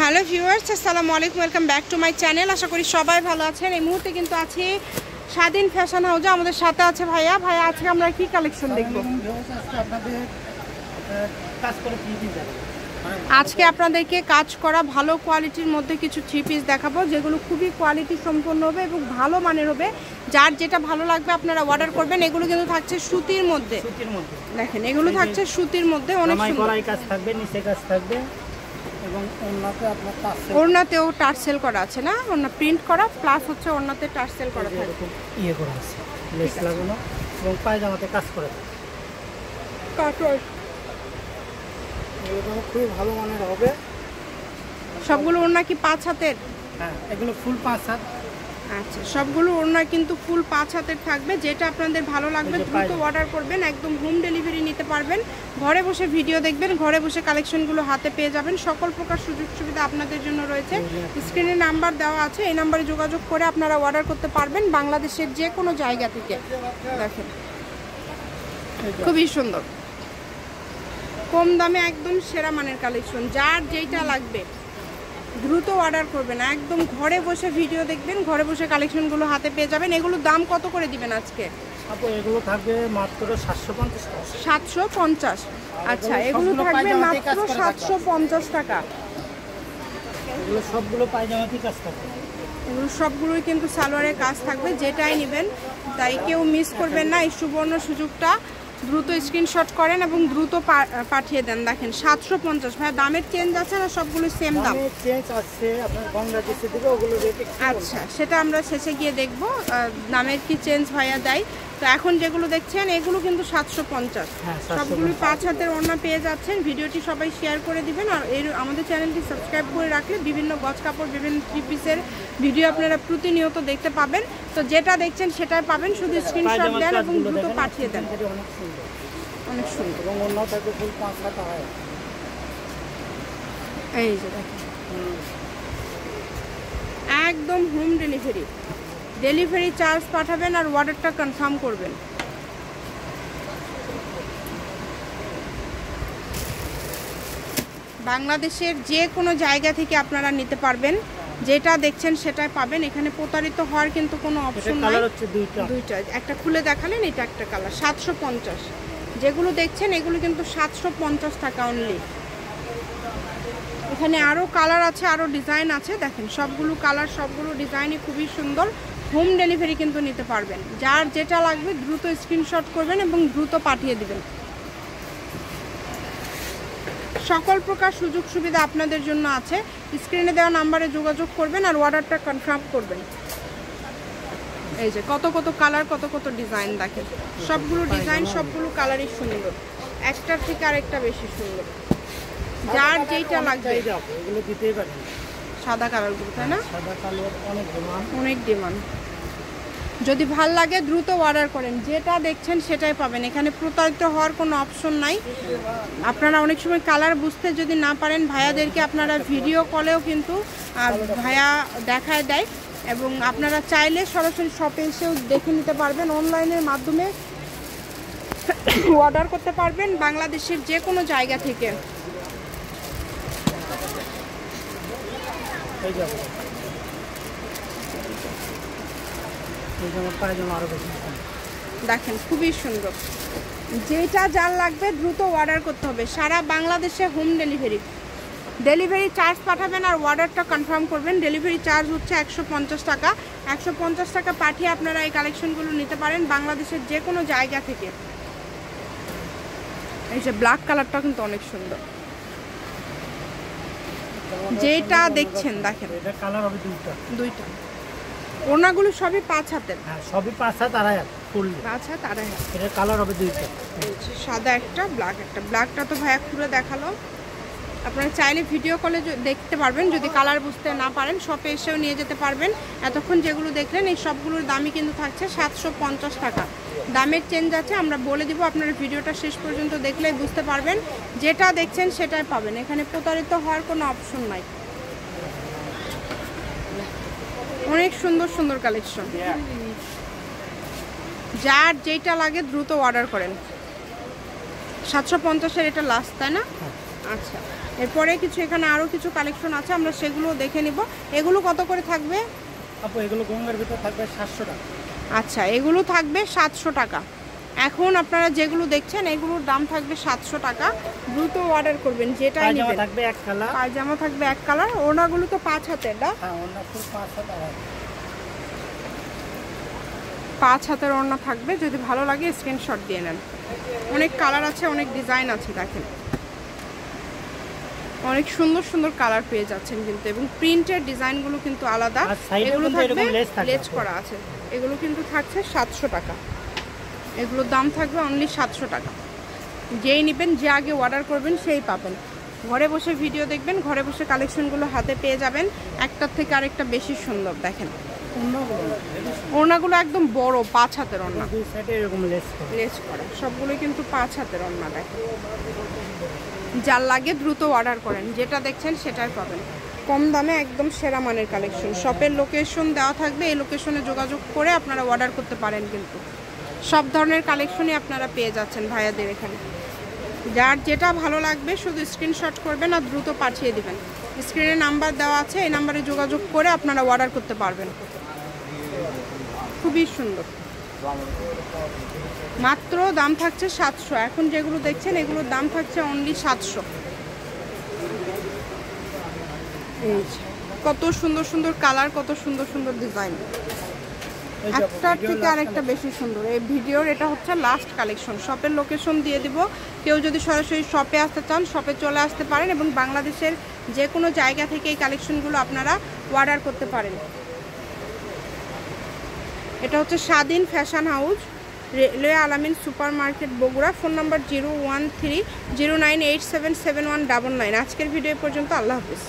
Hello viewers, আসসালামু আলাইকুম, welcome back to my channel. আশা করি সবাই ভালো আছেন। এই মুহূর্তে কিন্তু আছি স্বাধীন ফ্যাশন হাউসে। আমাদের সাথে আছে ভাইয়া। আজকে আমরা কি কালেকশন দেখবো? আজকে আপনাদেরকে কাজ করা ভালো কোয়ালিটির মধ্যে কিছু থ্রি পিস দেখাবো, যেগুলো খুবই কোয়ালিটি সম্পন্ন হবে এবং ভালো মানের হবে। যার যেটা ভালো লাগবে আপনারা অর্ডার করবেন। এগুলো কিন্তু থাকছে সুতির মধ্যে। দেখেন, এগুলো থাকছে সুতির মধ্যে, অনেক সুন্দর কাজ থাকবে, নিচে কাজ থাকবে এবং ওড়নাতেও টার্সেল করা আছে না, ওড়না প্রিন্ট করা প্লাস হচ্ছে ওড়নাতে টার্সেল করা থাকবে, ইয়ে করা আছে, লেস লাগানো এবং পায়জামাতে কাজ করা থাকে। কাটওয়ার্ক এগুলো খুব ভালো মানের হবে। সবগুলো ওড়না কি 5 হাতের? হ্যাঁ, এগুলো ফুল 5 হাত। আচ্ছা, সবগুলো ওড়না কিন্তু ফুল 5 হাতের থাকবে। যেটা আপনাদের ভালো লাগবে দ্রুত অর্ডার করবেন, একদম হোম ডেলিভারি নিতে পারবেন। ঘরে বসে ভিডিও দেখবেন, ঘরে বসে কালেকশনগুলো হাতে পেয়ে যাবেন। সকল প্রকার সুযোগ সুবিধা আপনাদের জন্য রয়েছে। স্ক্রিনে নাম্বার দেওয়া আছে, এই নাম্বারে যোগাযোগ করে আপনারা অর্ডার করতে পারবেন বাংলাদেশের যে কোনো জায়গা থেকে। দেখেন, খুবই সুন্দর, কম দামে একদম সেরা মানের কালেকশন। যার যেইটা লাগবে দ্রুত অর্ডার করবেন, একদম ঘরে বসে ভিডিও দেখবেন, ঘরে বসে কালেকশনগুলো হাতে পেয়ে যাবেন। এগুলোর দাম কত করে দিবেন আজকে? আপু, এগুলো থাকবে মাত্র 750 টাকা। 750? আচ্ছা, এগুলো থাকবে মাত্র 750 টাকা। এগুলো সবগুলো পায়জামাতে কাজ থাকবে। এগুলো সবগুলোই কিন্তু সালোয়ারের কাজ থাকবে। যেটাই নেবেন তাই কেউ মিস করবেন না। এই সুবর্ণ সুযোগটা দ্রুত স্ক্রিনশট করেন এবং দ্রুত পাঠিয়ে দেন। দেখেন, 750। ভাই, দামের চেঞ্জ আছে না? সবগুলো সেম দাম? চেঞ্জ আছে, আপনার বাংলাদেশে দিবে ওগুলো রেট। আচ্ছা, সেটা আমরা শেষে গিয়ে দেখব দামের কি চেঞ্জ ভাইয়া দেয়। তো এখন যেগুলো দেখছেন এগুলো কিন্তু 750। সবগুলোই 5 হাতের ওড়না পেয়ে যাচ্ছেন। ভিডিওটি সবাই শেয়ার করে দিবেন আর আমাদের চ্যানেলটি সাবস্ক্রাইব করে রাখলে বিভিন্ন গজ কাপড়, বিভিন্ন থ্রি পিসের ভিডিও আপনারা প্রতিনিয়ত দেখতে পাবেন। তো যেটা দেখছেন সেটাই পাবেন, শুধু স্ক্রিনশট দেন এবং দ্রুত পাঠিয়ে দেন। অনেক সুন্দর এবং অন্য থাকবে ফুল 5 হাত। এই যে দেখেন, একদম হোম ডেলিভারি। ডেলিভারি চার্জ পাঠাবেন আর অর্ডারটা কনফার্ম করবেন। বাংলাদেশের যে কোনো জায়গা থেকে আপনারা নিতে পারবেন। যেটা দেখছেন সেটাই পাবেন। এখানে প্রতারিত হওয়ার কিন্তু কোনো অপশন নাই। কালার হচ্ছে দুইটা। একটা খুলে দেখালেন, এটা একটা কালার। 750। যেগুলো দেখছেন এগুলো কিন্তু 750 টাকা অনলি। এখানে আরও কালার আছে, আরও ডিজাইন আছে। দেখেন, সবগুলো কালার, সবগুলো ডিজাইনই খুবই সুন্দর। হোম ডেলিভারি কিন্তু নিতে পারবেন। যার যেটা লাগবে দ্রুত স্ক্রিনশট করবেন এবং দ্রুত পাঠিয়ে দিবেন। সকল প্রকার সুযোগ সুবিধা আপনাদের জন্য আছে। স্ক্রিনে দেওয়া নাম্বারে যোগাযোগ করবেন আর অর্ডারটা কনফার্ম করবেন। এই যে কত কত কালার, কত কত ডিজাইন। দেখেন, সবগুলো ডিজাইন, সবগুলো কালারই সুন্দর, একটার থেকে আরেকটা বেশি সুন্দর। যার যেইটা লাগবে এগুলো দিতেই পারেন। সাদা কালারগুলো, তাই না? সাদা কালার অনেক ডিমান্ড। যদি ভাল লাগে দ্রুত অর্ডার করেন। যেটা দেখছেন সেটাই পাবেন। এখানে প্রতারিত হওয়ার কোনো অপশন নাই। আপনারা অনেক সময় কালার বুঝতে যদি না পারেন, ভাইয়াদেরকে আপনারা ভিডিও কলেও কিন্তু ভাইয়া দেখায় দেয় এবং আপনারা চাইলে সরাসরি শপে এসেও দেখে নিতে পারবেন। অনলাইনের মাধ্যমে অর্ডার করতে পারবেন বাংলাদেশের যে কোনো জায়গা থেকে। দেখেন, খুবই সুন্দর। যেটা যার লাগবে দ্রুত অর্ডার করতে হবে। সারা বাংলাদেশে হোম ডেলিভারি। ডেলিভারি চার্জ পাঠাবেন আর অর্ডারটা কনফার্ম করবেন। ডেলিভারি চার্জ হচ্ছে 150 টাকা। 150 টাকা পাঠিয়ে আপনারা এই কালেকশনগুলো নিতে পারেন বাংলাদেশের যে কোনো জায়গা থেকে। এই যে ব্ল্যাক কালারটা কিন্তু অনেক সুন্দর। যেটা দেখছেন দেখেন, এটা কালার হবে দুইটা। ওড়নাগুলো সবই 5 হাতের। হ্যাঁ, সবই 5 হাত, 2.5 হাত ফুল। 5 হাত, 2.5 হাত। এটা কালার হবে দুইটা। সাদা একটা, ব্ল্যাক একটা। ব্ল্যাকটা তো ভাইয়া খুলে দেখালো। আপনারা চাইলে ভিডিও কলে দেখতে পারবেন। যদি কালার বুঝতে না পারেন শপে এসেও নিয়ে যেতে পারবেন। এতক্ষণ যেগুলো দেখলেন এই সবগুলোর দামই কিন্তু থাকছে 750 টাকা। দামের চেঞ্জ আছে, আমরা বলে দিব। আপনারা ভিডিওটা শেষ পর্যন্ত দেখলেই বুঝতে পারবেন। যেটা দেখছেন সেটাই পাবেন। এখানে প্রতারিত হওয়ার কোনো অপশন নাই। অনেক সুন্দর সুন্দর কালেকশন। যার যেটা লাগে দ্রুত অর্ডার করেন। 750-এর এটা লাস্ট, তাই না? আচ্ছা, এরপরে কিছু এখানে আরও কিছু কালেকশন আছে, আমরা সেগুলো দেখে নিব। এগুলো কত করে থাকবে আপু? এগুলো গঙ্গার ভিতর থাকবে 700 টাকা। আচ্ছা, এগুলো থাকবে 700 টাকা। এখন আপনারা যেগুলো দেখছেন এগুলোর দাম থাকবে 700 টাকা। দ্রুত অর্ডার করবেন যেটাই নেবেন। পায়জামা থাকবে এক কালার, পায়জামা থাকবে এক কালার। ওড়নাগুলো তো 5 হাতের না? হ্যাঁ, ওড়না ফুল 5 হাত আর 5 হাতের ওড়না থাকবে। যদি ভালো লাগে স্ক্রিনশট দিয়ে নেন। অনেক কালার আছে, অনেক ডিজাইন আছে, দেখেন অনেক সুন্দর সুন্দর কালার পেয়ে যাচ্ছেন কিন্তু, এবং প্রিন্টের ডিজাইনগুলো কিন্তু আলাদা। এগুলো থাকবে লেস করা আছে। এগুলো কিন্তু থাকছে 700 টাকা। এগুলোর দাম থাকবে অনলি 700 টাকা। যেই নেবেন, যে আগে অর্ডার করবেন সেই পাবেন। ঘরে বসে ভিডিও দেখবেন, ঘরে বসে কালেকশনগুলো হাতে পেয়ে যাবেন। একটার থেকে আরেকটা বেশি সুন্দর। দেখেন ওড়নাগুলো একদম বড় 5 হাতের ওড়না, দুই সাইডে এরকম লেস করা। সবগুলো কিন্তু 5 হাতের ওড়না। দেখেন যার লাগে দ্রুত অর্ডার করেন, যেটা দেখছেন সেটাই পাবেন কম দামে, একদম সেরা মানের কালেকশন। শপের লোকেশন দেওয়া থাকবে, এই লোকেশনে যোগাযোগ করে আপনারা অর্ডার করতে পারেন। কিন্তু সব ধরনের কালেকশনই আপনারা পেয়ে যাচ্ছেন ভাইয়াদের এখানে। যার যেটা ভালো লাগবে শুধু স্ক্রিনশট করবেন আর দ্রুত পাঠিয়ে দিবেন। স্ক্রিনে নাম্বার দেওয়া আছে, এই নাম্বারে যোগাযোগ করে আপনারা অর্ডার করতে পারবেন। খুবই সুন্দর। মাত্র দাম থাকছে 700। এখন যেগুলো দেখছেন এগুলোর দাম থাকছে অনলি 700। এই কত সুন্দর সুন্দর কালার, কত সুন্দর সুন্দর ডিজাইন, একটার থেকে আরেকটা বেশি সুন্দর। এই ভিডিওর এটা হচ্ছে লাস্ট কালেকশন। শপের লোকেশন দিয়ে দিব, কেউ যদি সরাসরি শপে আসতে চান শপে চলে আসতে পারেন, এবং বাংলাদেশের যে কোনো জায়গা থেকে এই কালেকশনগুলো আপনারা অর্ডার করতে পারেন। এটা হচ্ছে স্বাধীন ফ্যাশন হাউস, রেলওয়ে আলামিন super market, Bogura. Phone number 01309877199। আজকের ভিডিও পর্যন্ত। আল্লাহ হাফিজ।